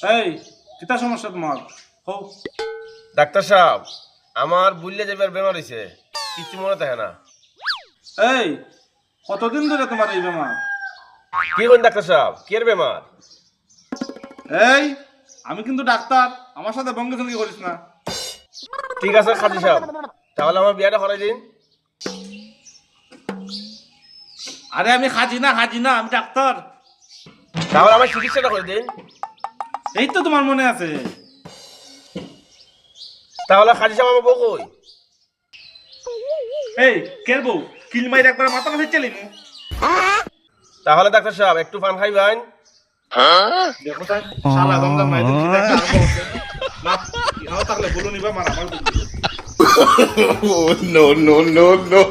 এই কিতা সমস্যা তোমার হও? ডাক্তার সাহেব আমার বুঝলে যাবার বেমার হয়েছে, কিছু মনে থাকে না। এই কতদিন ধরে তোমার এই বেমার? কি করেন ডাক্তার সাহেব, কি এর বেমার? এই আমি কিন্তু ডাক্তার, আমার সাথে বঙ্গে সঙ্গে করিস না। ঠিক আছে খাজি সাহেব, তাহলে আমার বিয়াটা করাই দিন। আরে আমি হাজি না আমি ডাক্তার। তাহলে আমার চিকিৎসাটা করে দিন। এই তো তোমার মনে আছে। তাহলে খাজি সাহেব আমার বউ কই? এই কের বউ কিল মাইর একবার মাথা মাথা চলে নি। তাহলে ডাক্তার সাহেব একটু পান খাইবেন। দেখো তাই শালা দমদম মাইর কি একটা আরম্ভ হচ্ছে না। ইহাও তাহলে বলো নিবা মারা মার বলবি। Oh, no, no, no, no.